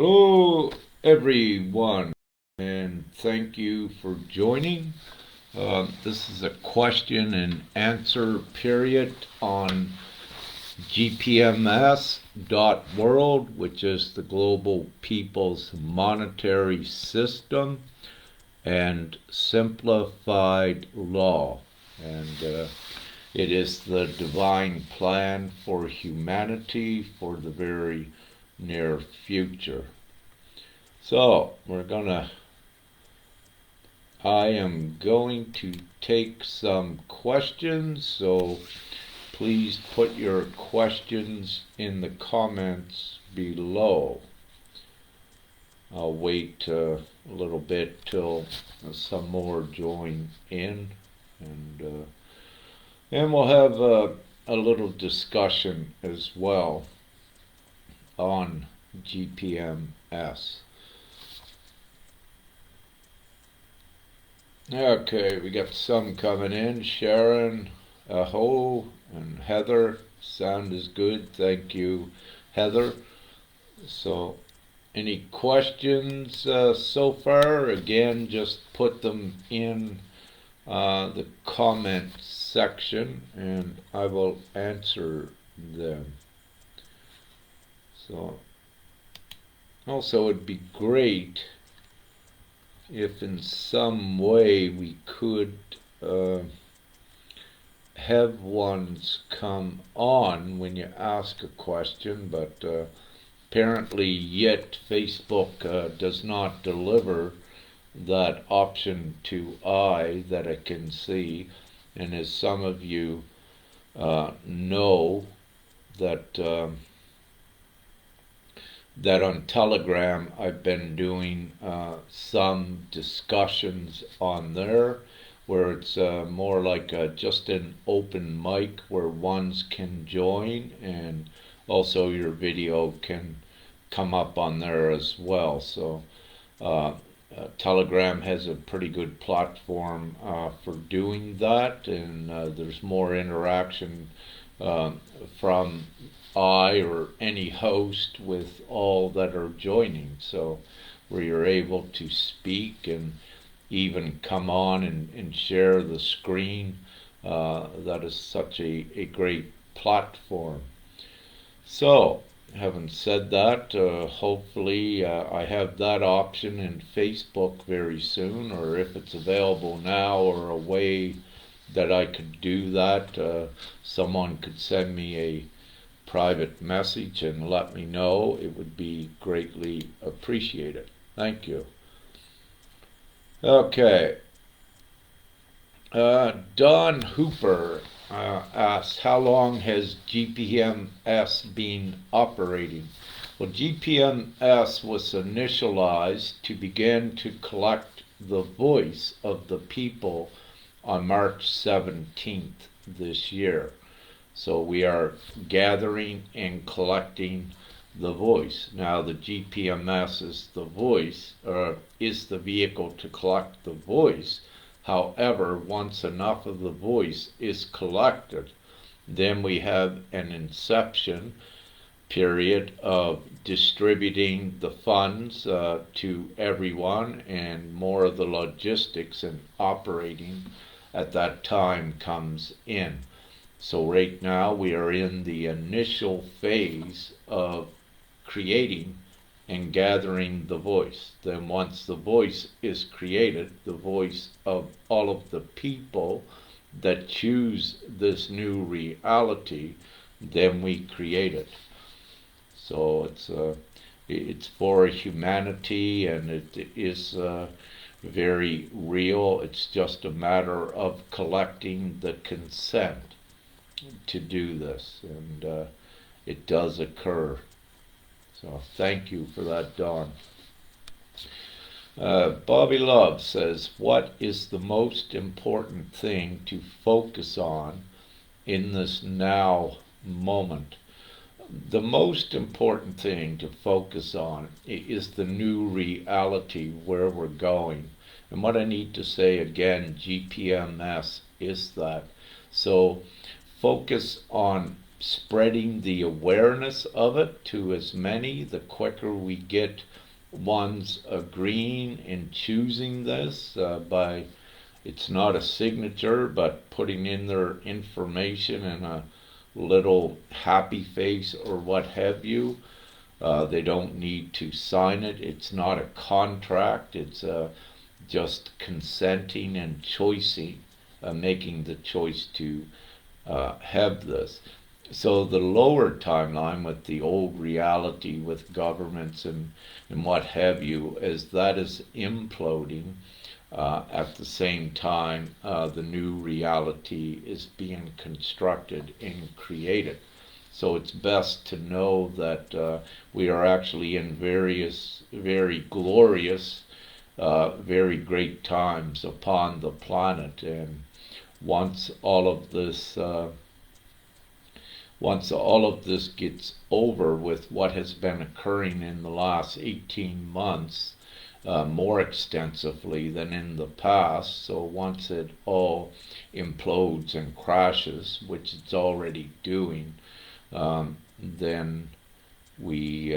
Hello, everyone, and thank you for joining. This is a question and answer period on Gpms.world, which is the Global People's Monetary System, and Simplified Law. And it is the divine plan for humanity for the very near future. So I am going to take some questions, so please put your questions in the comments below. I'll wait a little bit till some more join in, and we'll have a little discussion as well on Gpms. Okay, we got some coming in. Sharon, Aho, and Heather. Sound is good. Thank you, Heather. So, any questions so far? Again, just put them in the comment section and I will answer them. So, also it'd be great if in some way we could have ones come on when you ask a question, but apparently yet Facebook does not deliver that option to I that I can see. And as some of you know, that on Telegram I've been doing some discussions on there where it's more like just an open mic where ones can join, and also your video can come up on there as well. So Telegram has a pretty good platform for doing that, and there's more interaction from I or any host with all that are joining, so where you're able to speak and even come on and share the screen. That is such a great platform. So having said that, hopefully I have that option in Facebook very soon, or if it's available now or a way that I could do that, someone could send me a private message and let me know. It would be greatly appreciated. Thank you. Okay. Don Hooper asks, how long has GPMS been operating? Well, GPMS was initialized to begin to collect the voice of the people on March 17th this year. So we are gathering and collecting the voice. Now the GPMS is the voice, is the vehicle to collect the voice. However, once enough of the voice is collected, then we have an inception period of distributing the funds to everyone, and more of the logistics and operating at that time comes in. So right now we are in the initial phase of creating and gathering the voice. Then once the voice is created, the voice of all of the people that choose this new reality, then we create it. So it's for humanity, and it is very real. It's just a matter of collecting the consent to do this, and it does occur. So thank you for that, Don. Bobby Love says, what is the most important thing to focus on in this now moment? The most important thing to focus on is the new reality where we're going. And what I need to say again, GPMS is that. So focus on spreading the awareness of it to as many, the quicker we get ones agreeing and choosing this by, it's not a signature, but putting in their information in a little happy face or what have you. They don't need to sign it. It's not a contract. It's just consenting and choosing, making the choice to have this. So the lower timeline with the old reality with governments and what have you, as that is imploding, at the same time the new reality is being constructed and created. So it's best to know that we are actually in various, very glorious, very great times upon the planet. And once all of this gets over with what has been occurring in the last 18 months, more extensively than in the past, so once it all implodes and crashes, which it's already doing, then we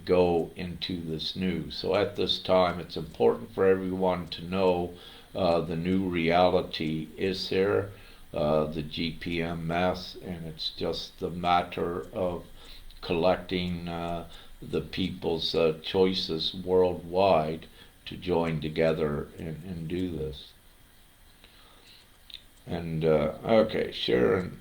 go into this new. So at this time, it's important for everyone to know the new reality is here, the Gpms, and it's just the matter of collecting the people's choices worldwide to join together and do this. And okay, Sharon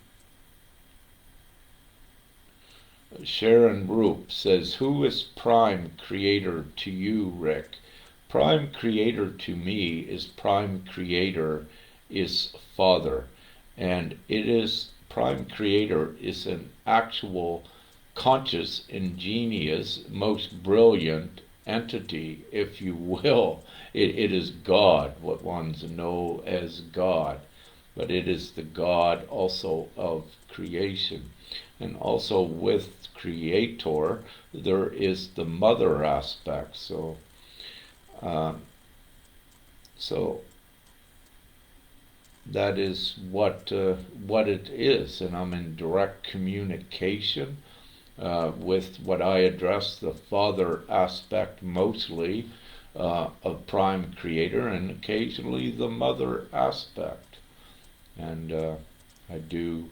Roop says, who is Prime Creator to you, Rick? Prime Creator to me is Prime Creator is Father. And it is, Prime Creator is an actual conscious, ingenious, most brilliant entity, if you will. It is God, what ones know as God. But it is the God also of creation. And also with Creator, there is the mother aspect. So that is what it is, and I'm in direct communication with what I address, the Father aspect mostly of Prime Creator, and occasionally the Mother aspect. And I do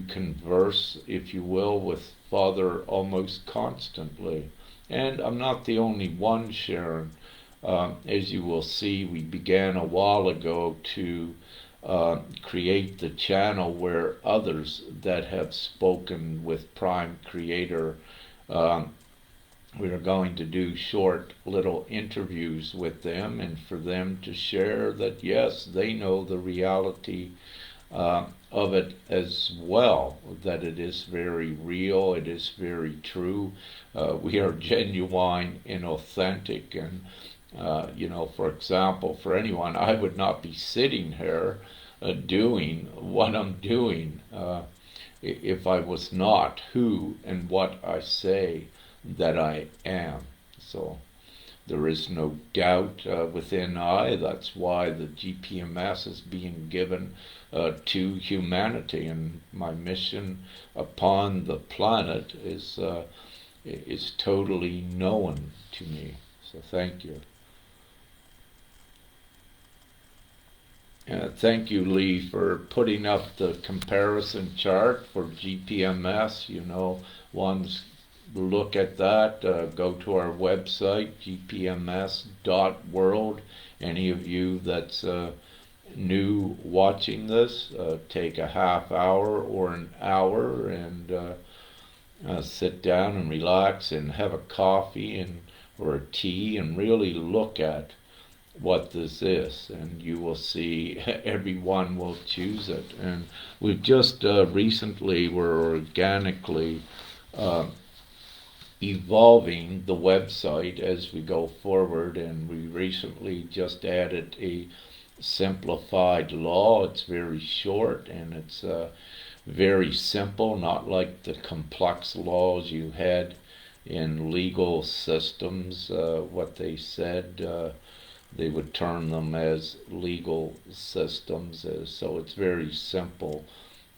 converse, if you will, with Father almost constantly. And I'm not the only one, Sharon. As you will see, we began a while ago to create the channel where others that have spoken with Prime Creator, we are going to do short little interviews with them, and for them to share that yes, they know the reality of it as well, that it is very real, it is very true. We are genuine and authentic, and for example, for anyone, I would not be sitting here doing what I'm doing if I was not who and what I say that I am. So there is no doubt within I. That's why the GPMS is being given to humanity, and my mission upon the planet is totally known to me. So thank you. Thank you, Lee, for putting up the comparison chart for GPMS. One's look at that. Go to our website, gpms.world. Any of you that's new watching this, take a half hour or an hour and sit down and relax and have a coffee or a tea and really look at what this is, and you will see everyone will choose it. And we've just recently were organically evolving the website as we go forward, and we recently just added a simplified law. It's very short and it's very simple, not like the complex laws you had in legal systems. What they said, they would term them as legal systems, so it's very simple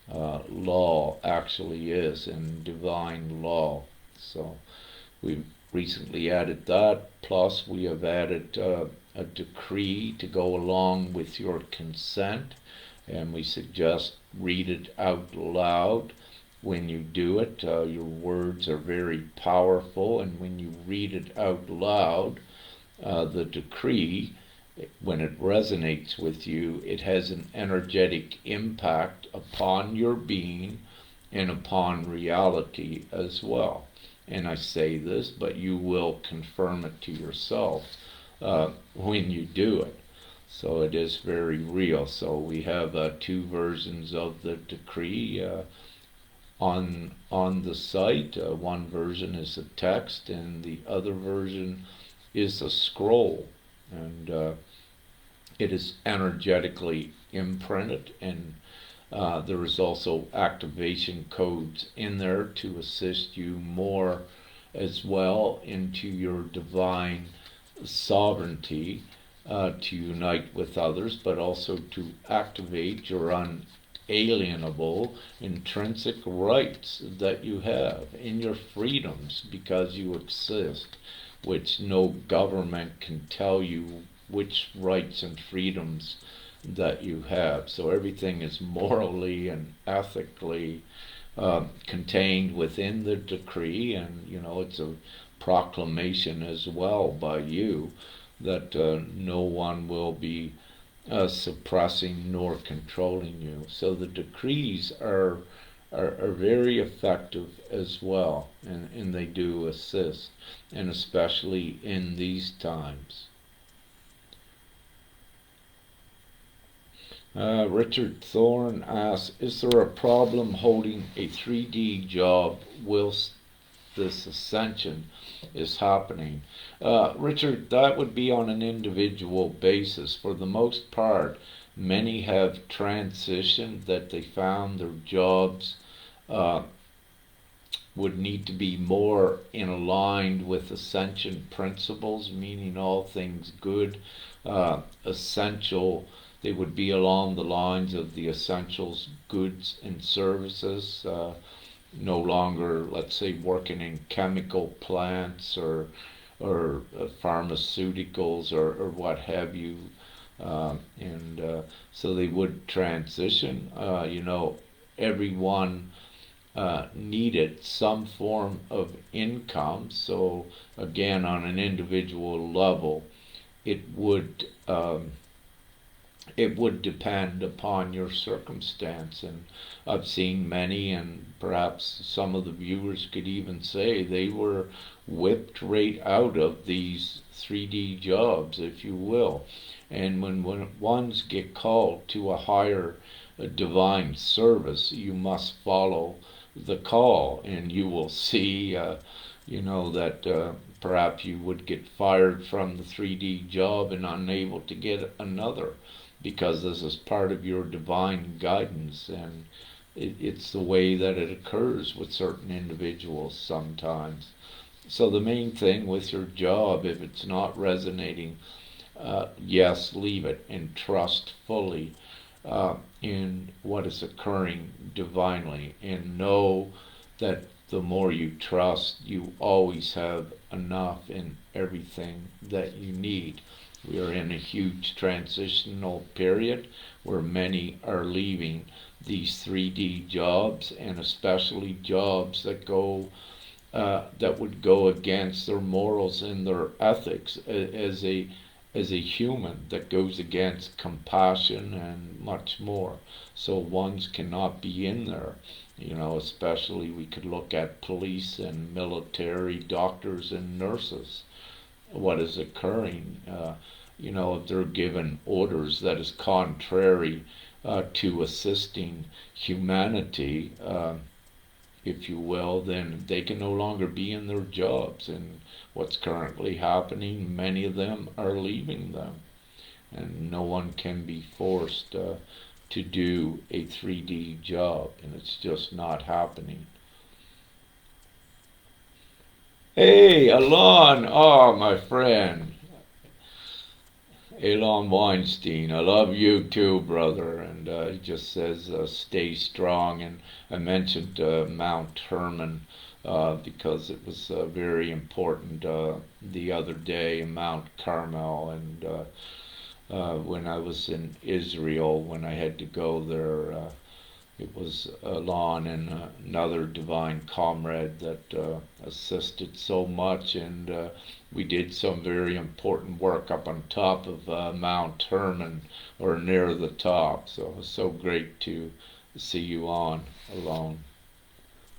law actually is and divine law. So we recently added that, plus we have added a decree to go along with your consent, and we suggest read it out loud when you do it. Your words are very powerful, and when you read it out loud, the decree, when it resonates with you, it has an energetic impact upon your being and upon reality as well. And I say this, but you will confirm it to yourself when you do it. So it is very real. So we have two versions of the decree on the site. One version is a text, and the other version is a scroll, and it is energetically imprinted, and there is also activation codes in there to assist you more as well into your divine sovereignty, to unite with others, but also to activate your unalienable intrinsic rights that you have in your freedoms because you exist, which no government can tell you which rights and freedoms that you have. So everything is morally and ethically contained within the decree, and it's a proclamation as well by you that no one will be suppressing nor controlling you. So the decrees are very effective as well, and they do assist, and especially in these times. Richard Thorne asks, is there a problem holding a 3D job whilst this ascension is happening? Richard, that would be on an individual basis. For the most part, many have transitioned that they found their jobs would need to be more in aligned with Ascension principles, meaning all things good, essential. They would be along the lines of the essentials, goods and services, no longer, let's say, working in chemical plants or pharmaceuticals or what have you. And so they would transition. Everyone needed some form of income. So again, on an individual level, it would depend upon your circumstance. And I've seen many, and perhaps some of the viewers could even say they were whipped right out of these 3D jobs, if you will. And when ones get called to a higher divine service, you must follow the call, and you will see, that perhaps you would get fired from the 3D job and unable to get another, because this is part of your divine guidance, and it's the way that it occurs with certain individuals sometimes. So the main thing with your job, if it's not resonating, yes, leave it and trust fully in what is occurring divinely, and know that the more you trust, you always have enough in everything that you need. We are in a huge transitional period where many are leaving these 3D jobs, and especially jobs that would go against their morals and their ethics as a human, that goes against compassion and much more. So ones cannot be in there. Especially we could look at police and military, doctors and nurses. What is occurring? If they're given orders that is contrary to assisting humanity, if you will, then they can no longer be in their jobs. And what's currently happening, many of them are leaving them. And no one can be forced to do a 3D job, and it's just not happening. Hey, Alon! Oh, my friend. Elon Weinstein, I love you too, brother. And he just says, stay strong. And I mentioned Mount Hermon because it was very important the other day in Mount Carmel. And when I was in Israel, when I had to go there, it was Alon and another divine comrade that assisted so much, and we did some very important work up on top of Mount Hermon, or near the top. So it was so great to see you on, Alon.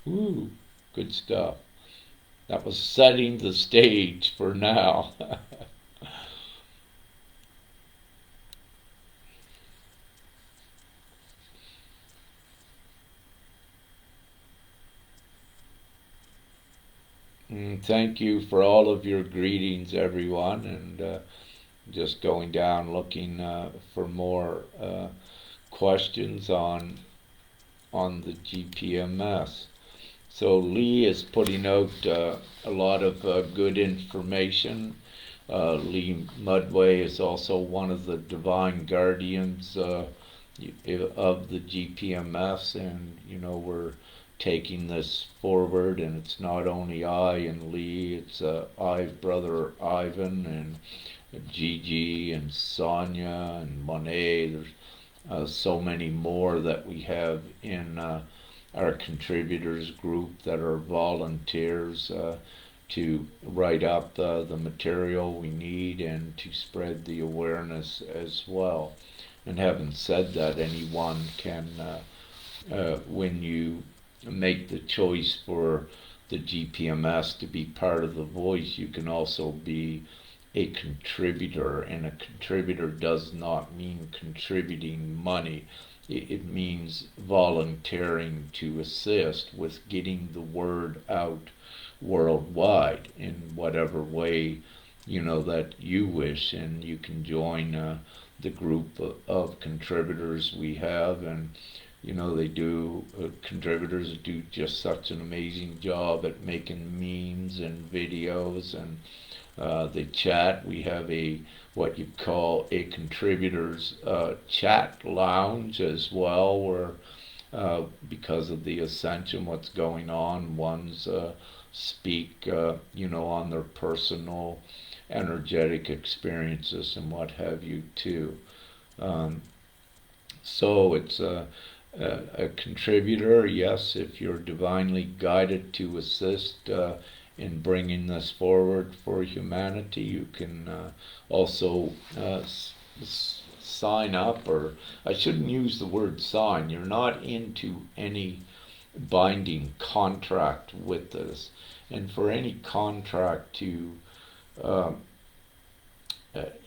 Woo, good stuff. That was setting the stage for now. Thank you for all of your greetings, everyone, and just going down looking for more questions on the GPMS. So Lee is putting out a lot of good information. Lee Mudway is also one of the divine guardians of the GPMS, and we're taking this forward, and it's not only I and Lee, it's brother Ivan and Gigi and Sonia and Monet. There's so many more that we have in our contributors group that are volunteers to write up the material we need and to spread the awareness as well. And having said that, anyone can, when you make the choice for the GPMS to be part of the voice, you can also be a contributor, and a contributor does not mean contributing money. It means volunteering to assist with getting the word out worldwide in whatever way that you wish. And you can join the group of contributors we have, and they do, contributors do just such an amazing job at making memes and videos, and they chat. We have what you call a contributors chat lounge as well, where because of the Ascension, what's going on, ones speak on their personal energetic experiences and what have you too. So it's a contributor, yes, if you're divinely guided to assist in bringing this forward for humanity. You can also sign up, or I shouldn't use the word sign. You're not into any binding contract with this. And for any contract to,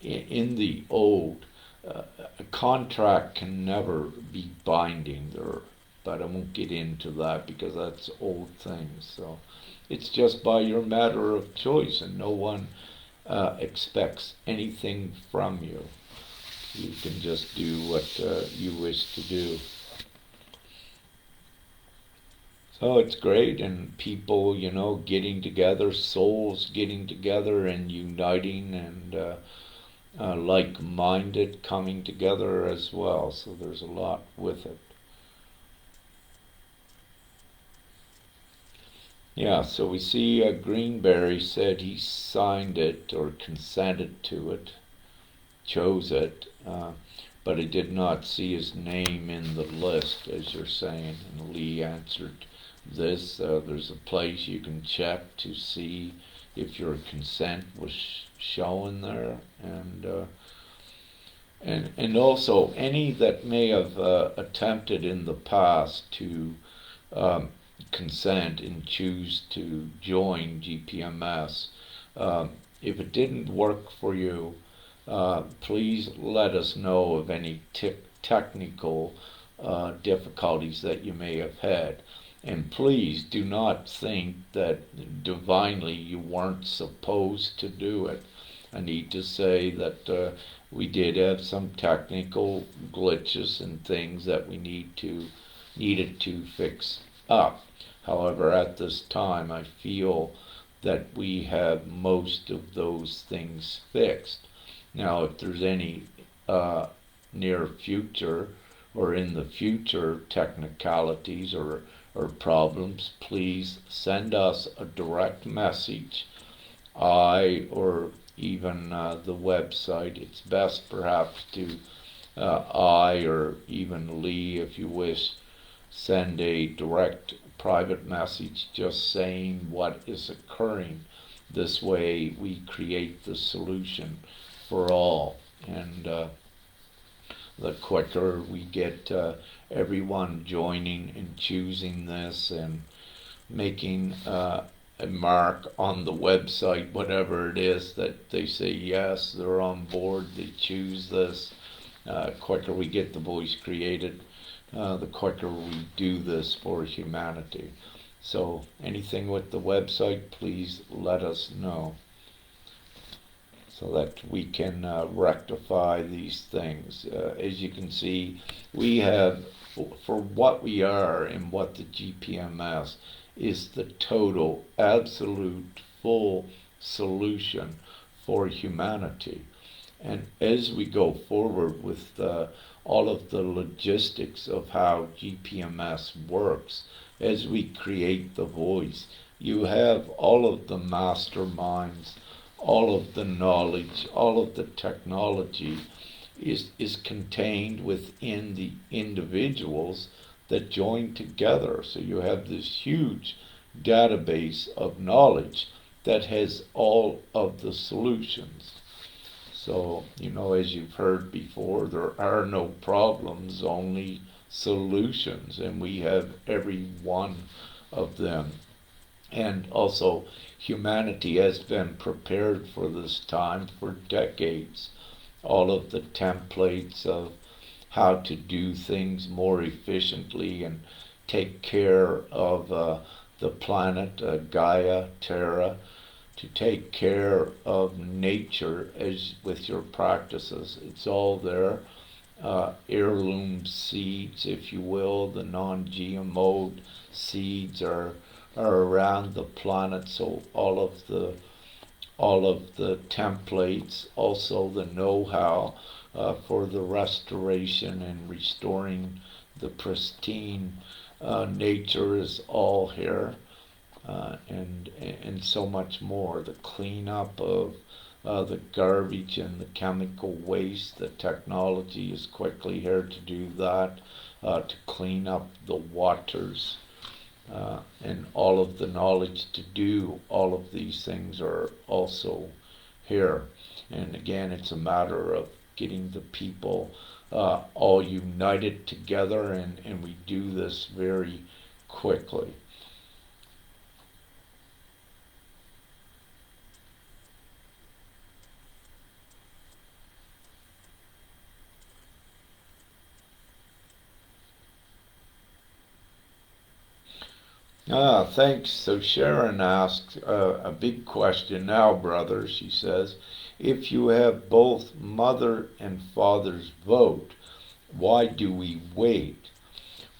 in the old, a contract can never be binding there, but I won't get into that because that's old things. So it's just by your matter of choice, and no one expects anything from you. You can just do what you wish to do. So it's great, and people, getting together, souls getting together and uniting, and like-minded coming together as well. So there's a lot with it. Yeah, so we see Greenberry said he signed it or consented to it, chose it, but he did not see his name in the list, as you're saying. And Lee answered this. There's a place you can check to see if your consent was shown there, and also any that may have attempted in the past to consent and choose to join GPMS. If it didn't work for you, please let us know of any technical difficulties that you may have had. And please do not think that divinely you weren't supposed to do it. I need to say that we did have some technical glitches and things that we needed to fix up. However, at this time, I feel that we have most of those things fixed. Now, if there's any uh, near future or in the future technicalities or problems, please send us a direct message. Or even the website. It's best perhaps to or even Lee, if you wish, send a direct private message just saying what is occurring. This way we create the solution for all. And the quicker we get everyone joining and choosing this and making a mark on the website, whatever it is, that they say yes, they're on board, they choose this, quicker we get the voice created, the quicker we do this for humanity. So anything with the website, please let us know so that we can rectify these things. As you can see, we have, for what we are and what the GPMS is, the total, absolute, full solution for humanity. And as we go forward with all of the logistics of how GPMS works, as we create the voice, you have all of the masterminds, all of the knowledge, all of the technology is contained within the individuals that join together. So you have this huge database of knowledge that has all of the solutions. So, as you've heard before, there are no problems, only solutions, and we have every one of them. And also, humanity has been prepared for this time for decades. All of the templates of how to do things more efficiently and take care of the planet, Gaia, Terra, to take care of nature as with your practices. It's all there. Heirloom seeds, if you will, the non-GMO seeds are around the planet. So all of the templates, also the know-how for the restoration and restoring the pristine nature is all here. And so much more. The cleanup of the garbage and the chemical waste, the technology is quickly here to do that, to clean up the waters, and all of the knowledge to do all of these things are also here. And again, it's a matter of getting the people all united together, and we do this very quickly. Thanks. So Sharon asks a big question now, brother. She says, if you have both mother and father's vote, why do we wait?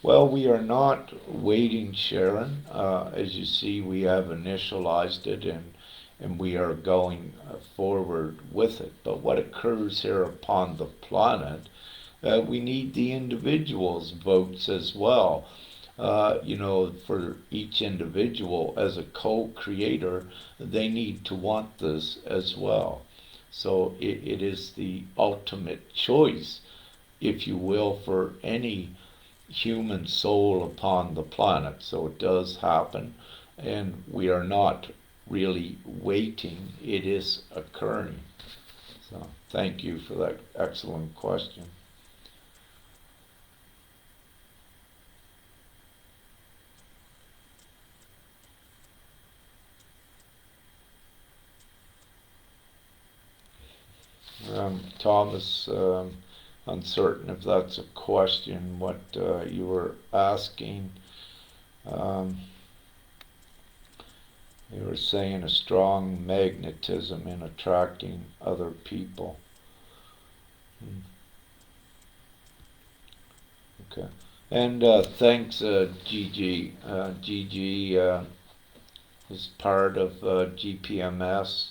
Well, we are not waiting, Sharon. As you see, we have initialized it and we are going forward with it. But what occurs here upon the planet, we need the individuals' votes as well. For each individual as a co-creator, they need to want this as well. So it is the ultimate choice, if you will, for any human soul upon the planet. So it does happen, and we are not really waiting, it is occurring. So thank you for that excellent question. Thomas, uncertain if that's a question, what you were asking. Um, you were saying a strong magnetism in attracting other people. Okay. And thanks, Gigi. Gigi is part of GPMS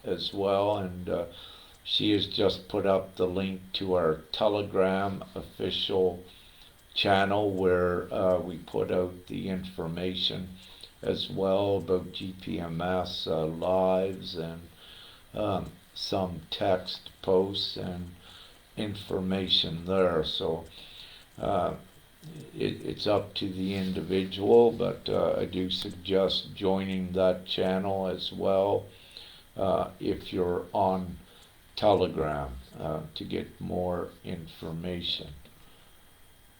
as well, and She has just put up the link to our Telegram official channel where we put out the information as well about GPMS lives and some text posts and information there. So uh, it's up to the individual, but I do suggest joining that channel as well if you're on Telegram to get more information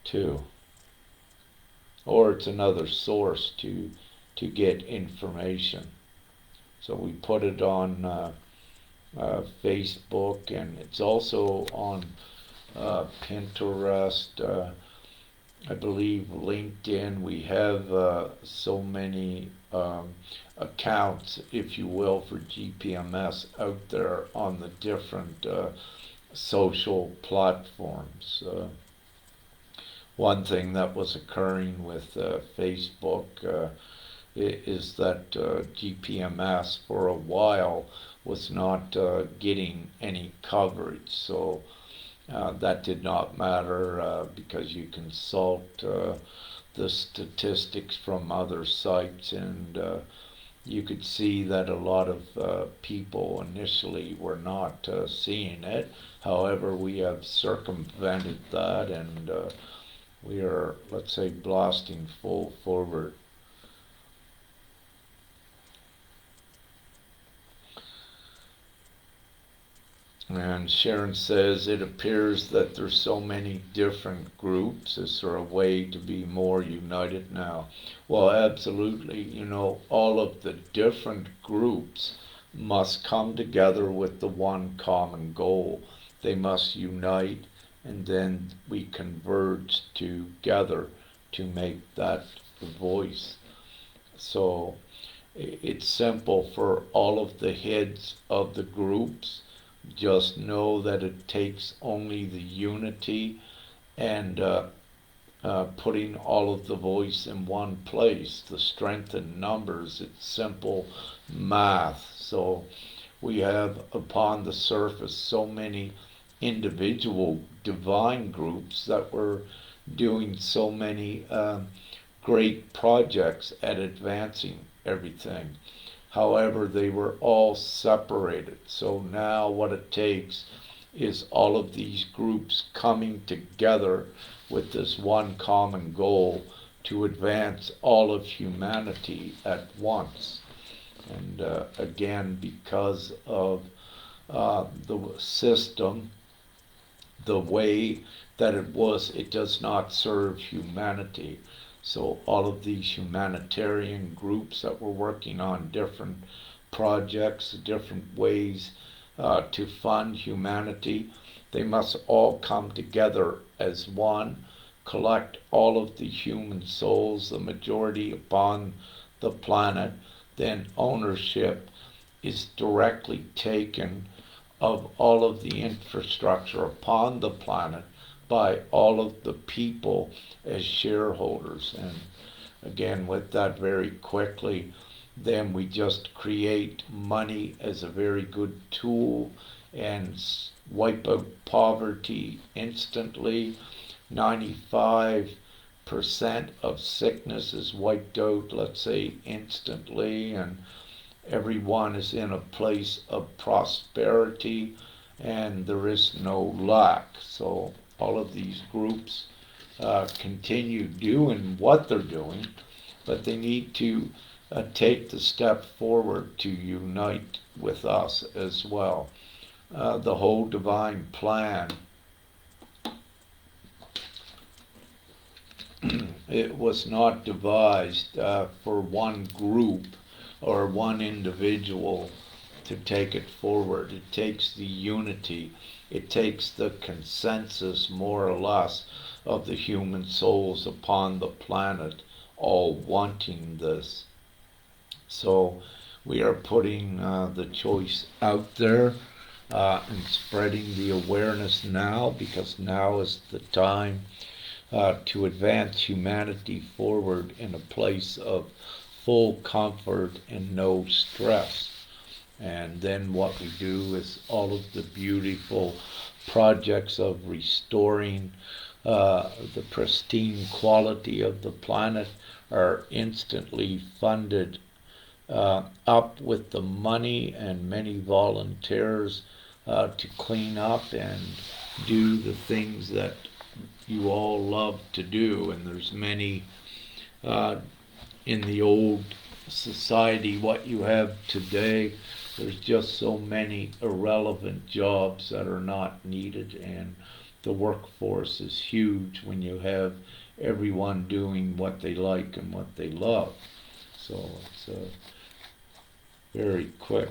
too. Or it's another source to get information. So we put it on Facebook, and it's also on Pinterest, I believe LinkedIn. We have so many accounts, if you will, for GPMS out there on the different social platforms. One thing that was occurring with Facebook is that GPMS for a while was not getting any coverage. So that did not matter because you consult the statistics from other sites, and you could see that a lot of people initially were not seeing it. However, we have circumvented that, and we are, let's say, blasting full forward. And Sharon says, it appears that there's so many different groups. Is there a way to be more united now? Well, absolutely. You know, all of the different groups must come together with the one common goal. They must unite, and then we converge together to make that voice. So it's simple for all of the heads of the groups. Just know that it takes only the unity and putting all of the voice in one place. The strength in numbers, it's simple math. So we have upon the surface so many individual divine groups that were doing so many great projects at advancing everything. However, they were all separated. So now what it takes is all of these groups coming together with this one common goal to advance all of humanity at once. And again, because of the system, the way that it was, it does not serve humanity. So all of these humanitarian groups that were working on different projects, different ways to fund humanity, they must all come together as one, collect all of the human souls, the majority upon the planet, then ownership is directly taken of all of the infrastructure upon the planet by all of the people as shareholders. And again, with that, very quickly, then we just create money as a very good tool and wipe out poverty instantly. 95% of sickness is wiped out, let's say, instantly, and everyone is in a place of prosperity, and there is no lack. So all of these groups continue doing what they're doing, but they need to take the step forward to unite with us as well. The whole divine plan, it was not devised for one group or one individual to take it forward. It takes the unity, it takes the consensus, more or less, of the human souls upon the planet all wanting this. So we are putting the choice out there and spreading the awareness now, because now is the time to advance humanity forward in a place of full comfort and no stress. And then what we do is all of the beautiful projects of restoring the pristine quality of the planet are instantly funded up with the money and many volunteers to clean up and do the things that you all love to do. And there's many in the old society, what you have today, there's just so many irrelevant jobs that are not needed, and the workforce is huge when you have everyone doing what they like and what they love. So it's very quick.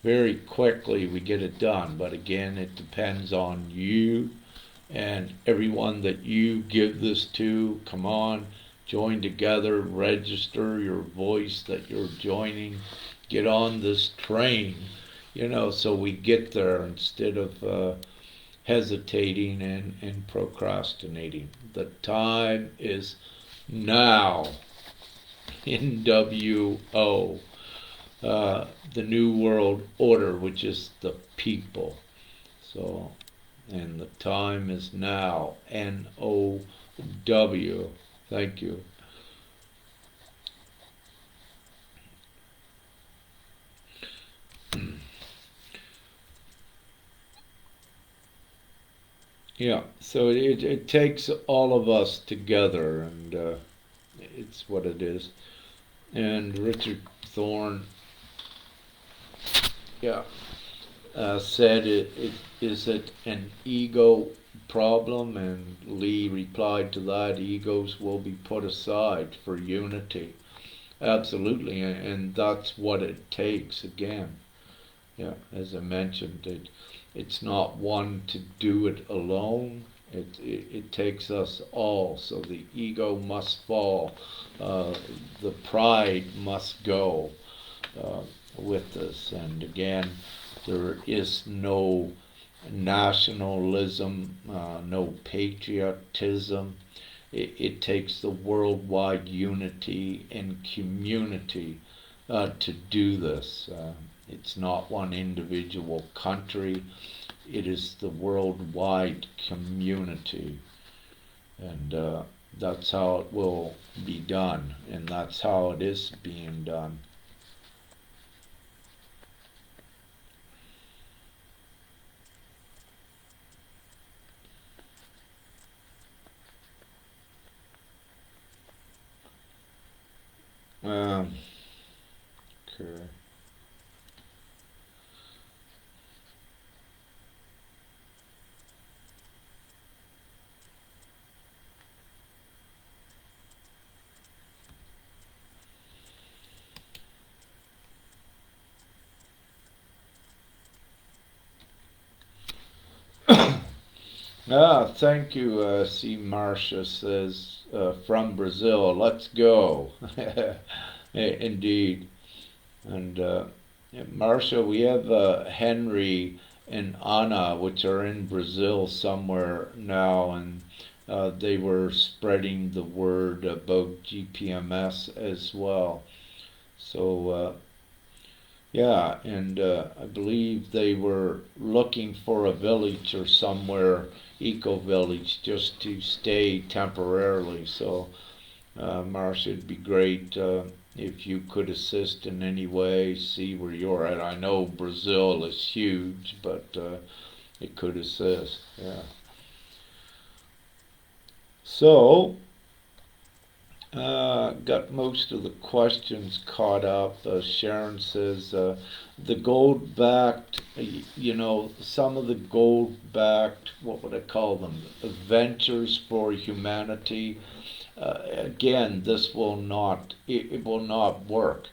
Very quickly we get it done, but again, it depends on you and everyone that you give this to. Come on, join together, register your voice that you're joining, get on this train, so we get there instead of hesitating and procrastinating. The time is now. NWO, the New World Order, which is the people. So, and the time is now. NOW. Thank you. Yeah, so it takes all of us together, and it's what it is. And Richard Thorne, yeah, said is it an ego problem? And Lee replied to that, egos will be put aside for unity. Absolutely, and that's what it takes again. Yeah, as I mentioned, it's not one to do it alone. It takes us all. So the ego must fall. The pride must go with us. And again, there is no nationalism, no patriotism. It takes the worldwide unity and community to do this. It's not one individual country. It is the worldwide community. And that's how it will be done. And that's how it is being done. Okay. Thank you, C. Marcia says, from Brazil, let's go. Indeed. And Marcia, we have Henry and Anna, which are in Brazil somewhere now, and they were spreading the word about GPMS as well. So, yeah, and I believe they were looking for a village or somewhere, eco village, just to stay temporarily. So, Marcia, it'd be great if you could assist in any way, see where you're at. I know Brazil is huge, but it could assist. Yeah. So, got most of the questions caught up. Sharon says the gold backed, some of the gold backed, what would I call them? Ventures for humanity. Again, this will not, it will not work.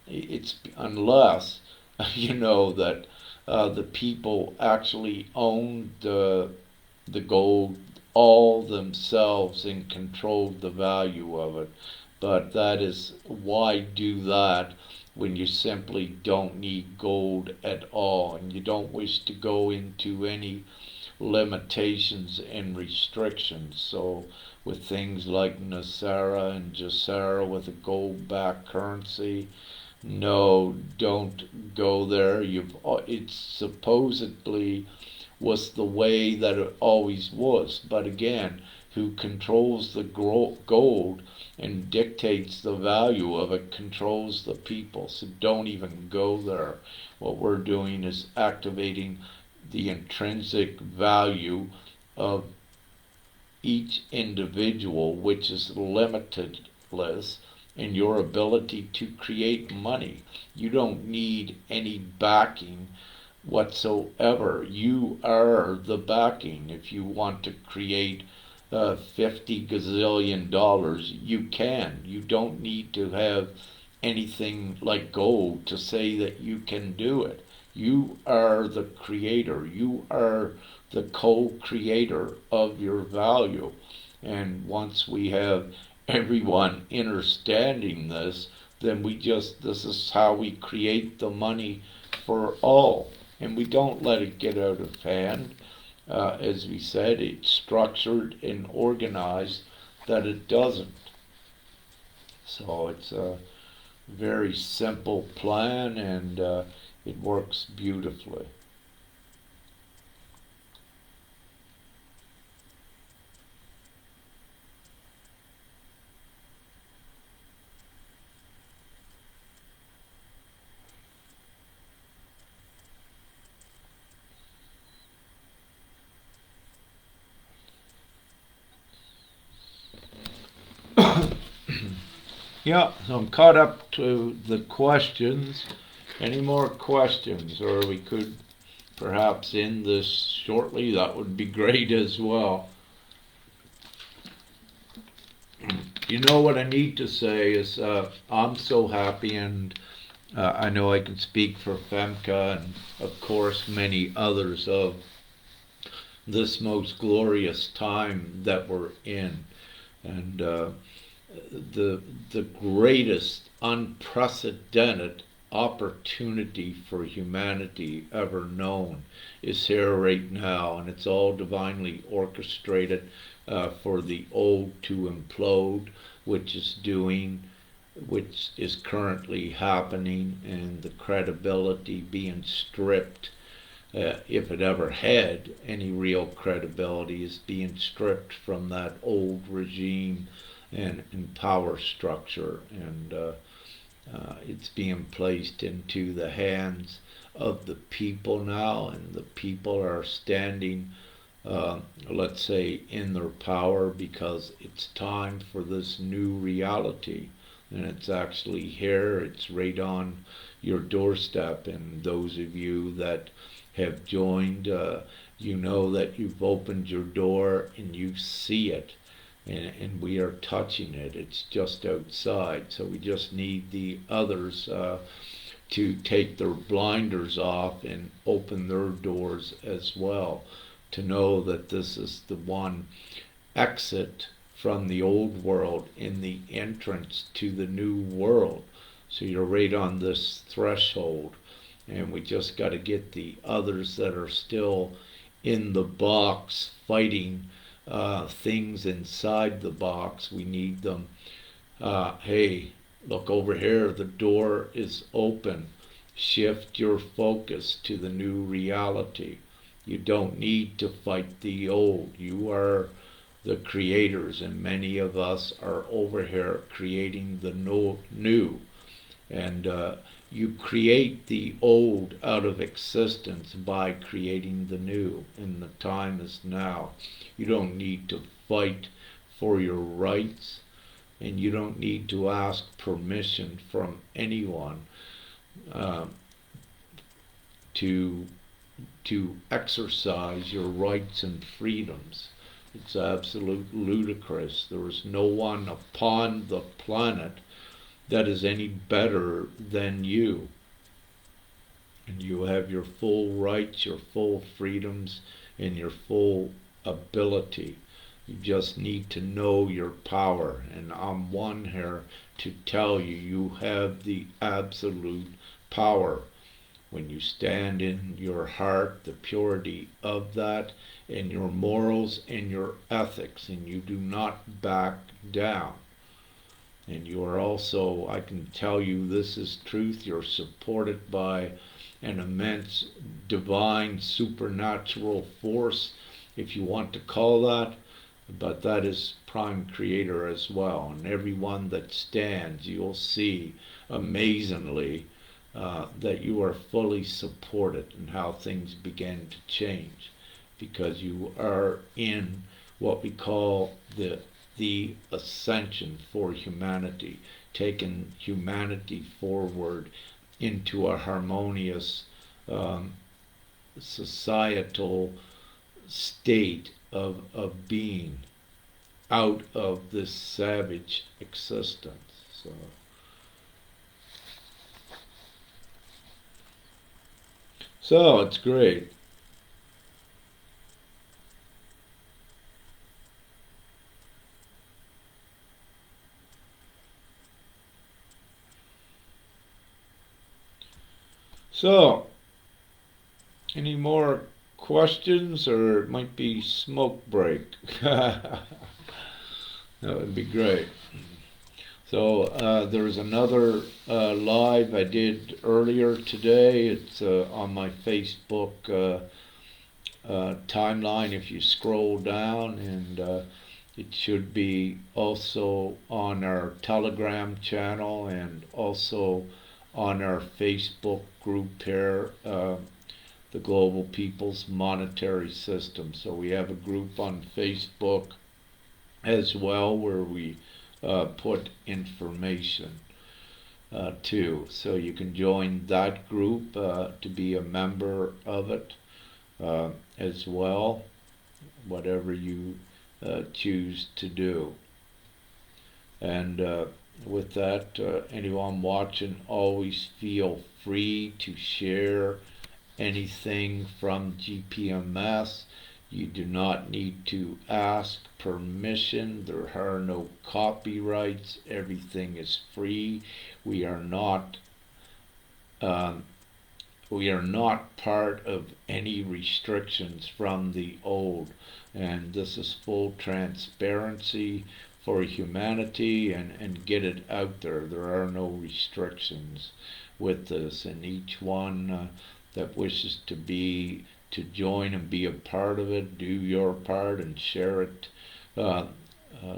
It's unless, that the people actually own the gold all themselves and control the value of it. But that is, why do that when you simply don't need gold at all and you don't wish to go into any limitations and restrictions? So with things like Nasara and Jasara with a gold-backed currency, No, don't go there. It's supposedly was the way that it always was. But again, who controls the gold and dictates the value of it controls the people. So don't even go there. What we're doing is activating the intrinsic value of each individual, which is limitless, in your ability to create money. You don't need any backing whatsoever. You are the backing. If you want to create $50 gazillion, you can. You don't need to have anything like gold to say that you can do it. You are the creator. You are the co-creator of your value. And once we have everyone understanding this, then this is how we create the money for all. And we don't let it get out of hand. As we said, it's structured and organized that it doesn't. So it's a very simple plan, and it works beautifully. Yeah, so I'm caught up to the questions. Any more questions? Or we could perhaps end this shortly. That would be great as well. You know what I need to say is I'm so happy, and I know I can speak for Femke and, of course, many others of this most glorious time that we're in. And the greatest unprecedented opportunity for humanity ever known is here right now, and it's all divinely orchestrated for the old to implode, which is currently happening, and the credibility being stripped, if it ever had any real credibility, is being stripped from that old regime and power structure, and it's being placed into the hands of the people now, and the people are standing, let's say, in their power, because it's time for this new reality, and it's actually here. It's right on your doorstep, and those of you that have joined, you know that you've opened your door and you see it, and we are touching it. It's just outside, so we just need the others to take their blinders off and open their doors as well, to know that this is the one exit from the old world in the entrance to the new world. So you're right on this threshold, and we just got to get the others that are still in the box fighting things inside the box. We need them. Hey, look over here, the door is open. Shift your focus to the new reality. You don't need to fight the old. You are the creators, and many of us are over here creating the new. And you create the old out of existence by creating the new, and the time is now. You don't need to fight for your rights, and you don't need to ask permission from anyone uh, to exercise your rights and freedoms. It's absolute ludicrous. There is no one upon the planet that is any better than you. And you have your full rights, your full freedoms, and your full ability. You just need to know your power. And I'm one here to tell you, you have the absolute power. When you stand in your heart, the purity of that, and your morals and your ethics, and you do not back down. And you are also, I can tell you this is truth, you're supported by an immense divine supernatural force, if you want to call that, but that is prime creator as well. And everyone that stands, you'll see amazingly that you are fully supported in how things begin to change, because you are in what we call the ascension for humanity, taking humanity forward into a harmonious societal state of being out of this savage existence. So it's great. So, any more questions, or it might be smoke break? That would be great. So there's another live I did earlier today. It's on my Facebook timeline if you scroll down, and it should be also on our Telegram channel and also on our Facebook group here, the Global People's Monetary System. So we have a group on Facebook as well where we put information too. So you can join that group to be a member of it as well, whatever you choose to do. And with that, anyone watching, always feel free to share anything from GPMS. You do not need to ask permission. There are no copyrights. Everything is free. We are not part of any restrictions from the old, and this is full transparency for humanity, and get it out there. There are no restrictions with this, and each one that wishes to join and be a part of it, do your part and share it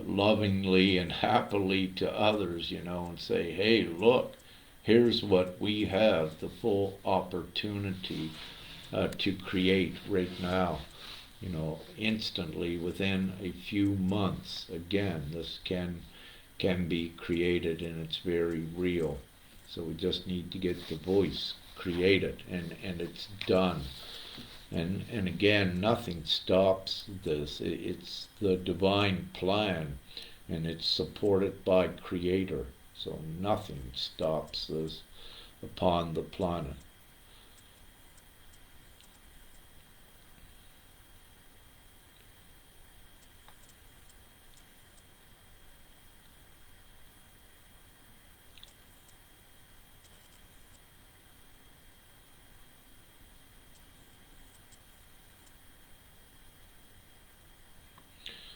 lovingly and happily to others, and say, hey, look, here's what we have, the full opportunity to create right now, instantly within a few months. Again, this can be created, and it's very real. So we just need to get the voice created, and it's done. And again, nothing stops this. It's the divine plan, and it's supported by Creator. So nothing stops this upon the planet.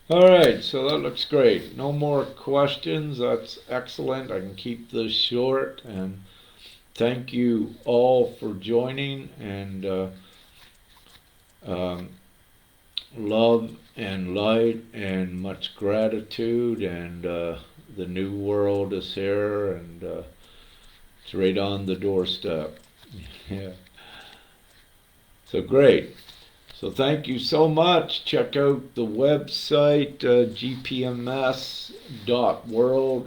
All right, so that looks great. No more questions. That's excellent. I can keep this short, and thank you all for joining, and love and light and much gratitude, and the new world is here, and it's right on the doorstep. Yeah. So great. So thank you so much. Check out the website, gpms.world,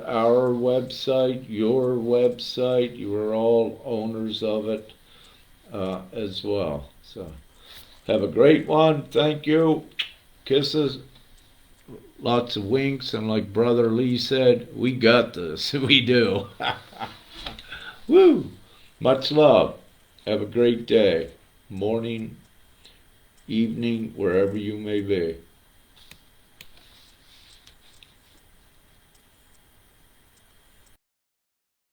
our website, your website. You are all owners of it as well. So have a great one. Thank you. Kisses. Lots of winks. And like Brother Lee said, we got this. We do. Woo. Much love. Have a great day. Morning, evening, wherever you may be.